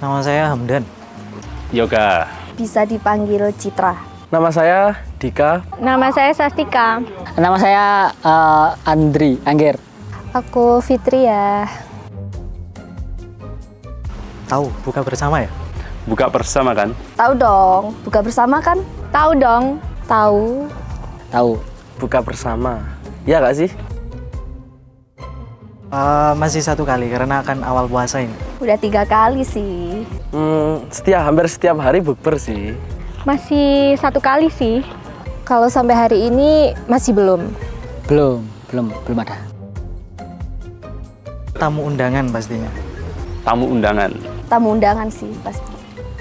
Nama saya Hamdan. Yoga. Bisa dipanggil Citra. Nama saya Dika. Nama saya Sastika. Nama saya Andri Angger. Aku Fitria. Tahu buka bersama ya? Buka bersama kan? Tahu dong, buka bersama kan? Tahu dong. Tahu. Tahu. Buka bersama. Iya nggak sih? Masih 1 kali karena akan awal puasa ini. Udah 3 kali sih. Hampir setiap hari bukber sih. Masih 1 kali sih. Kalau sampai hari ini masih belum. Belum ada. Tamu undangan pastinya. Tamu undangan. Tamu undangan sih pasti.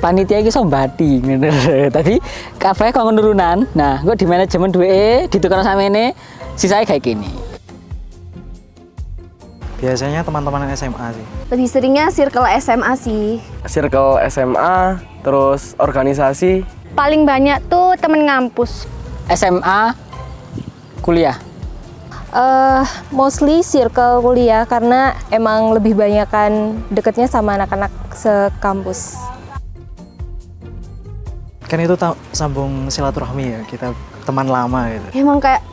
Panitia iki sombati ngono. Tadi kabeh kok nurunan. Nah, kok di manajemen duwe ditukar samene sisae kayak gini. Biasanya teman-teman SMA sih. Lebih seringnya circle SMA sih. Circle SMA, terus organisasi. Paling banyak tuh temen ngampus. SMA kuliah. Mostly circle kuliah karena emang lebih banyakan deketnya sama anak-anak sekampus. Kan itu sambung silaturahmi ya, kita teman lama gitu. Emang kayak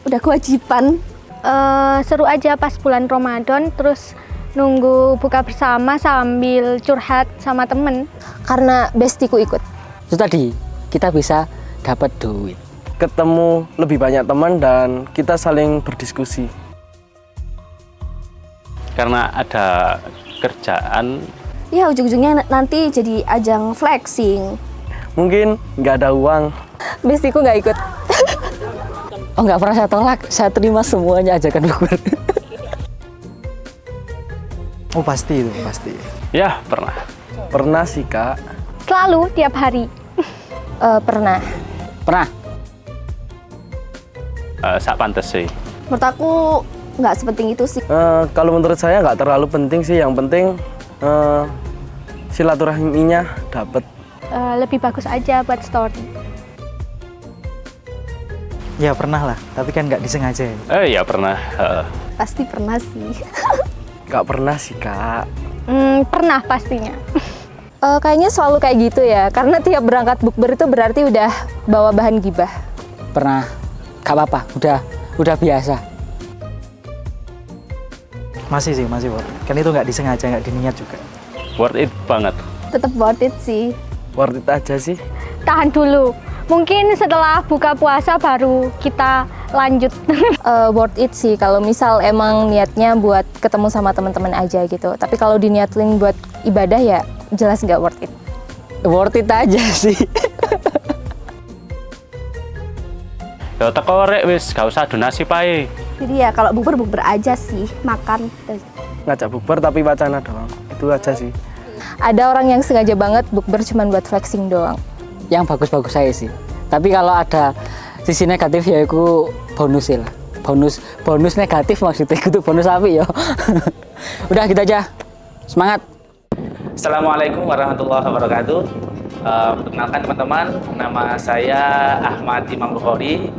udah kewajiban. Seru aja pas bulan Ramadan, terus nunggu buka bersama sambil curhat sama temen. Karena bestiku ikut. Itu tadi kita bisa dapat duit. Ketemu lebih banyak teman dan kita saling berdiskusi. Karena ada kerjaan. Ya ujung-ujungnya nanti jadi ajang flexing. Mungkin nggak ada uang. Bestiku nggak ikut. Oh, nggak pernah saya tolak, saya terima semuanya ajakan bukber. Oh pasti itu, pasti. Ya, pernah. Pernah sih Kak. Selalu, tiap hari. Pernah. Pernah. Sak pantes sih. Menurut aku nggak sepenting itu sih. Kalau menurut saya nggak terlalu penting sih. Yang penting silaturahminya dapet. Lebih bagus aja buat story. Ya pernah lah, tapi kan nggak disengaja ya. Ya pernah. Pasti pernah sih. Nggak pernah sih Kak. Pernah pastinya. Kayaknya selalu kayak gitu ya. Karena tiap berangkat bukber itu berarti udah bawa bahan gibah. Pernah. Gak apa-apa, udah biasa. Masih sih, masih worth it. Kan itu nggak disengaja, nggak diniat juga. Worth it banget. Tetap worth it sih. Worth it aja sih. Tahan dulu. Mungkin setelah buka puasa baru kita lanjut. Worth it sih kalau misal emang niatnya buat ketemu sama teman-teman aja gitu. Tapi kalau diniatin buat ibadah ya jelas nggak worth it. Worth it aja sih. Ya teko rek wis, gak usah donasi pae. Jadi ya kalau bukber aja sih, makan. Ngajak bukber tapi wacana doang. Itu aja sih. Ada orang yang sengaja banget bukber cuma buat flexing doang. Yang bagus-bagus saya sih. Tapi kalau ada sisi negatif ya itu bonus lah. Bonus negatif maksudnya itu bonus api ya. Udah gitu aja. Semangat. Assalamualaikum warahmatullahi wabarakatuh. Perkenalkan teman-teman, nama saya Ahmad Imam Bukhari.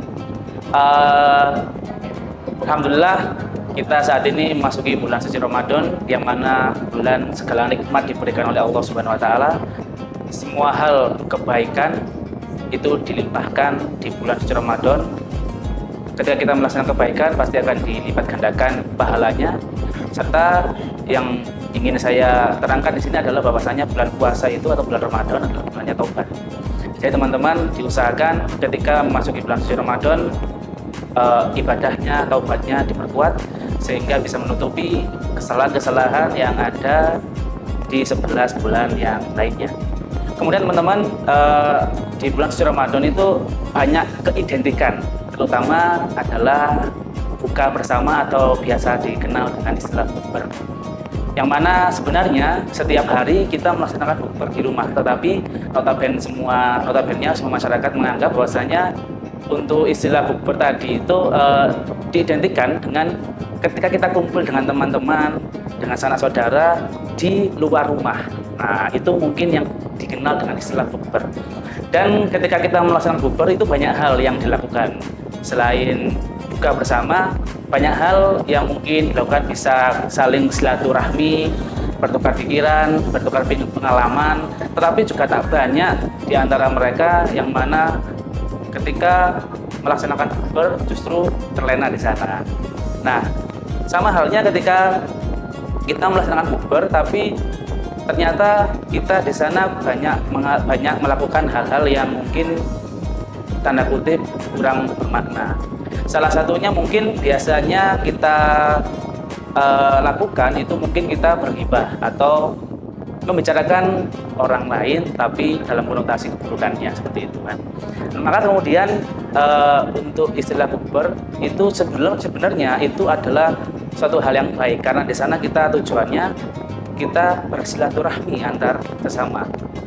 Alhamdulillah kita saat ini memasuki bulan suci Ramadan, yang mana bulan segala nikmat diberikan oleh Allah Subhanahu Wa Taala. Semua hal kebaikan itu dilimpahkan di bulan suci Ramadan. Ketika kita melaksanakan kebaikan pasti akan dilipat gandakan pahalanya. Serta yang ingin saya terangkan di sini adalah bahwasanya bulan puasa itu atau bulan Ramadan adalah bulannya taubat. Jadi teman-teman diusahakan ketika memasuki bulan suci Ramadan ibadahnya, taubatnya diperkuat sehingga bisa menutupi kesalahan-kesalahan yang ada di 11 bulan yang lainnya. Kemudian teman-teman di bulan suci Ramadan itu banyak keidentikan, terutama adalah buka bersama atau biasa dikenal dengan istilah bukber. Yang mana sebenarnya setiap hari kita melaksanakan bukber di rumah, tetapi notabene semua masyarakat menganggap bahwasanya untuk istilah bukber tadi itu diidentikan dengan ketika kita kumpul dengan teman-teman, dengan sanak saudara di luar rumah. Nah, itu mungkin yang dikenal dengan istilah bukber. Dan ketika kita melaksanakan bukber itu banyak hal yang dilakukan. Selain buka bersama, banyak hal yang mungkin dilakukan, bisa saling silaturahmi, bertukar pikiran, bertukar pengalaman, tetapi juga tak banyak di antara mereka yang mana ketika melaksanakan bukber justru terlena di sana. Nah, sama halnya ketika kita melaksanakan bukber, tapi ternyata kita di sana banyak melakukan hal-hal yang mungkin tanda kutip kurang bermakna. Salah satunya mungkin biasanya kita lakukan itu mungkin kita berghibah atau membicarakan orang lain tapi dalam konotasi keburukannya, seperti itu kan. Maka kemudian untuk istilah bukber itu sebenarnya itu adalah suatu hal yang baik, karena di sana kita tujuannya kita bersilaturahmi antar sesama.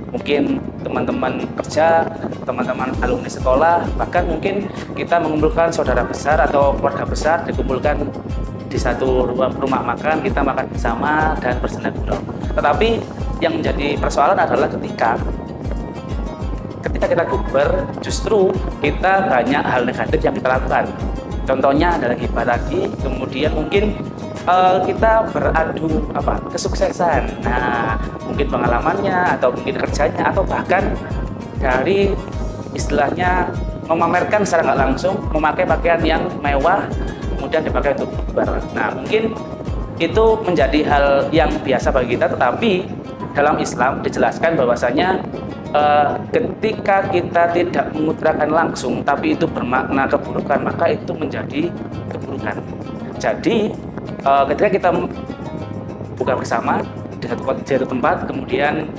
Mungkin teman-teman kerja, teman-teman alumni sekolah, bahkan mungkin kita mengumpulkan saudara besar atau keluarga besar, dikumpulkan di satu rumah makan, kita makan bersama dan bersenda gurau. Tetapi yang menjadi persoalan adalah ketika kita bukber, justru kita banyak hal negatif yang kita lakukan. Contohnya adalah ghibah tadi, kemudian mungkin kita beradu kesuksesan. Nah, mungkin pengalamannya atau mungkin kerjanya, atau bahkan dari istilahnya memamerkan secara nggak langsung, memakai pakaian yang mewah kemudian dipakai untuk bukber. Nah, mungkin itu menjadi hal yang biasa bagi kita, tetapi dalam Islam dijelaskan bahwasanya ketika kita tidak mengutarakan langsung tapi itu bermakna keburukan, maka itu menjadi keburukan. Jadi ketika kita buka bersama di satu tempat, kemudian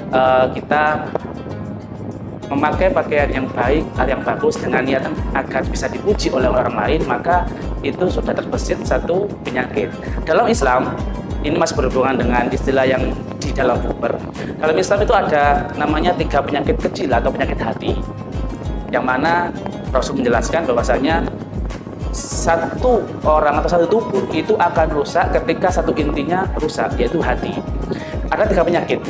kita memakai pakaian yang baik, yang bagus dengan niatan agar bisa dipuji oleh orang lain, maka itu sudah terbesit satu penyakit. Dalam Islam, ini masih berhubungan dengan istilah yang di dalam bukber. Dalam Islam itu ada namanya 3 penyakit kecil atau penyakit hati, yang mana Rasul menjelaskan bahwasanya satu orang atau satu tubuh itu akan rusak ketika satu intinya rusak, yaitu hati. Ada 3 penyakit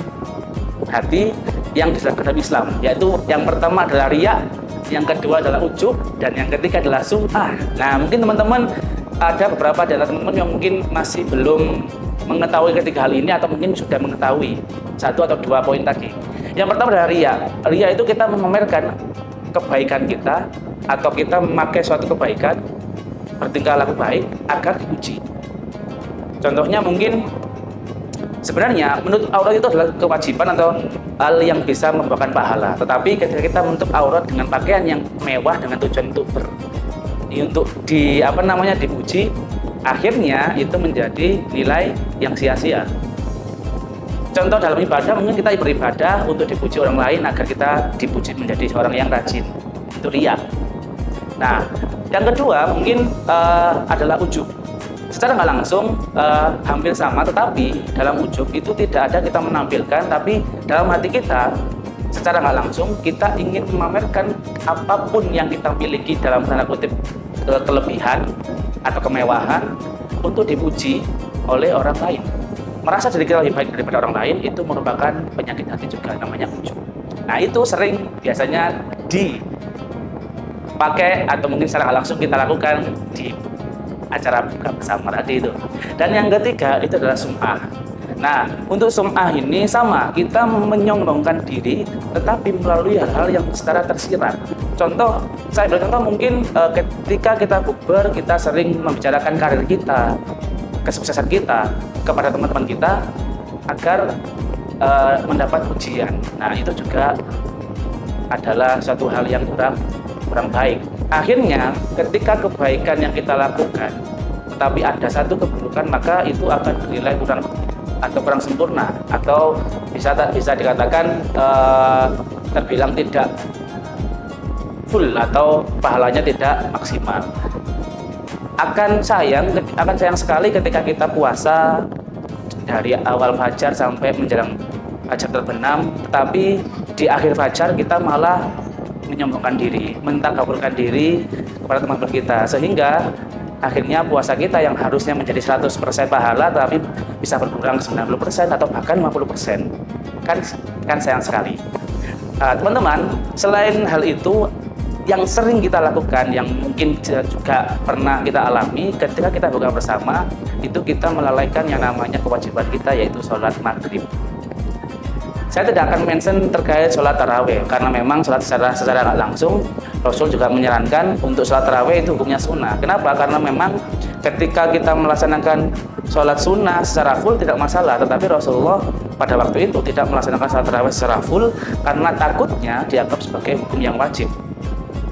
hati yang disebutkan dalam Islam, yaitu yang pertama adalah riya, yang kedua adalah ujub, dan yang ketiga adalah sum'ah. Nah, mungkin teman-teman ada beberapa dari teman-teman yang mungkin masih belum mengetahui ketiga hal ini, atau mungkin sudah mengetahui 1 atau 2 poin tadi. Yang pertama adalah riya. Riya itu kita memamerkan kebaikan kita, atau kita memakai suatu kebaikan, bertingkah laku baik agar dipuji. Contohnya mungkin sebenarnya menutup aurat itu adalah kewajiban atau hal yang bisa membawakan pahala. Tetapi ketika kita menutup aurat dengan pakaian yang mewah dengan tujuan untuk dipuji, akhirnya itu menjadi nilai yang sia-sia. Contoh dalam ibadah, mungkin kita beribadah untuk dipuji orang lain agar kita dipuji menjadi seorang yang rajin. Itu riya. Nah, yang kedua mungkin adalah ujub. Secara nggak langsung hampir sama, tetapi dalam ujub itu tidak ada kita menampilkan, tapi dalam hati kita secara nggak langsung kita ingin memamerkan apapun yang kita miliki dalam tanda kutip kelebihan atau kemewahan untuk dipuji oleh orang lain. Merasa diri kita lebih baik daripada orang lain itu merupakan penyakit hati juga, namanya ujub. Nah, itu sering biasanya dipakai atau mungkin secara nggak langsung kita lakukan di acara buka bersama tadi itu. Dan yang ketiga itu adalah sum'ah. Nah, untuk sum'ah ini sama, kita menyombongkan diri tetapi melalui hal-hal yang secara tersirat. Contoh, saya bercontoh mungkin ketika kita bukber, kita sering membicarakan karir kita, kesuksesan kita kepada teman-teman kita agar mendapat pujian. Nah, itu juga adalah suatu hal yang kurang baik. Akhirnya ketika kebaikan yang kita lakukan tetapi ada satu keburukan, maka itu akan bernilai kurang sempurna, atau bisa dikatakan terbilang tidak full atau pahalanya tidak maksimal. Akan sayang sekali ketika kita puasa dari awal fajar sampai menjelang fajar terbenam, tetapi di akhir fajar kita malah menyombongkan diri, mentakabburkan diri kepada teman-teman kita, sehingga akhirnya puasa kita yang harusnya menjadi 100% pahala tapi bisa berkurang 90% atau bahkan 50%. Kan sayang sekali. Teman-teman, selain hal itu, yang sering kita lakukan, yang mungkin juga pernah kita alami ketika kita buka bersama, itu kita melalaikan yang namanya kewajiban kita, yaitu sholat maghrib. Saya tidak akan mention terkait sholat taraweh, karena memang sholat secara nggak langsung Rasul juga menyarankan untuk sholat taraweh itu hukumnya sunnah. Kenapa? Karena memang ketika kita melaksanakan sholat sunnah secara full tidak masalah, tetapi Rasulullah pada waktu itu tidak melaksanakan sholat taraweh secara full karena takutnya dianggap sebagai hukum yang wajib.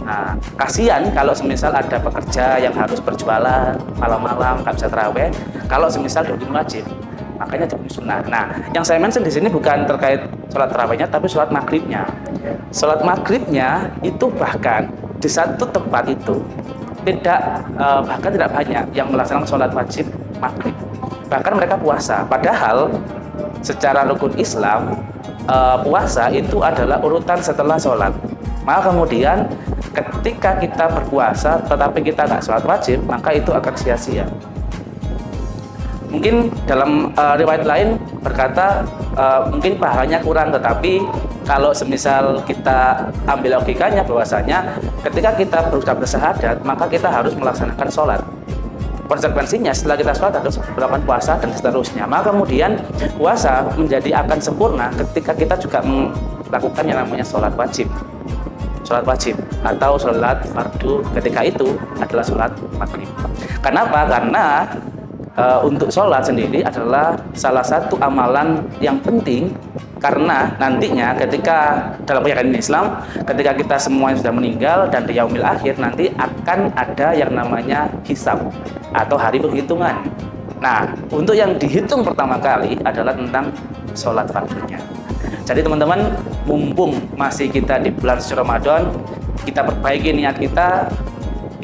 Nah, kasihan kalau semisal ada pekerja yang harus berjualan malam-malam nggak bisa taraweh, kalau semisal dihukum wajib, makanya dihukum sunnah. Nah, yang saya mention di sini bukan terkait sholat tarawehnya, tapi sholat maghribnya. Sholat maghribnya itu bahkan di satu tempat itu bahkan tidak banyak yang melaksanakan sholat wajib maghrib. Bahkan mereka puasa. Padahal secara rukun Islam puasa itu adalah urutan setelah sholat. Maka kemudian ketika kita berpuasa tetapi kita nggak sholat wajib, maka itu akan sia-sia. Mungkin dalam riwayat lain berkata mungkin pahalanya kurang, tetapi kalau semisal kita ambil logikanya bahwasanya ketika kita berusaha bersyahadat, maka kita harus melaksanakan sholat. Konsekuensinya setelah kita sholat harus melakukan puasa dan seterusnya. Maka kemudian puasa menjadi akan sempurna ketika kita juga melakukan yang namanya sholat wajib. Sholat wajib atau sholat fardu ketika itu adalah sholat maghrib. Kenapa? Karena untuk sholat sendiri adalah salah satu amalan yang penting, karena nantinya ketika dalam keyakinan Islam, ketika kita semuanya sudah meninggal dan di yaumil akhir nanti akan ada yang namanya hisab atau hari perhitungan. Nah, untuk yang dihitung pertama kali adalah tentang sholat fardunya. Jadi teman-teman, mumpung masih kita di bulan suci Ramadan, kita perbaiki niat kita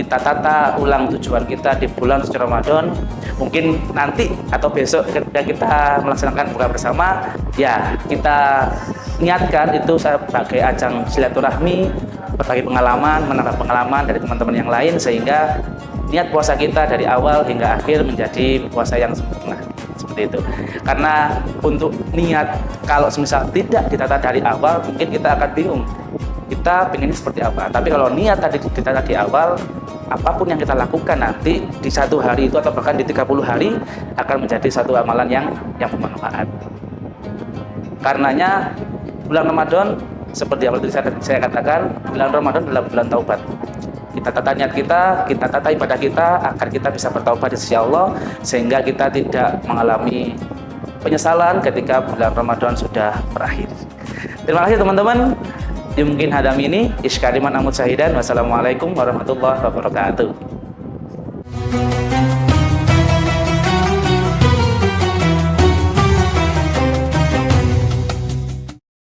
tata ulang tujuan kita di bulan suci Ramadan. Mungkin nanti atau besok ketika kita melaksanakan buka bersama, ya kita niatkan itu sebagai ajang silaturahmi, berbagi pengalaman, menambah pengalaman dari teman-teman yang lain, sehingga niat puasa kita dari awal hingga akhir menjadi puasa yang sempurna. Seperti itu. Karena untuk niat kalau semisal tidak ditata dari awal, mungkin kita akan bingung kita pengen seperti apa. Tapi kalau niat tadi ditata di awal, apapun yang kita lakukan nanti di satu hari itu atau bahkan di 30 hari akan menjadi satu amalan yang bermanfaat. Karenanya bulan Ramadan seperti yang tadi saya katakan, bulan Ramadan adalah bulan taubat. Kita tata niat kita tata ibadah kita agar kita bisa bertaubat di sisi Allah, sehingga kita tidak mengalami penyesalan ketika bulan Ramadan sudah berakhir. Terima kasih teman-teman. Mungkin hadam ini iskaliman amut syahidan. Wassalamualaikum warahmatullahi wabarakatuh.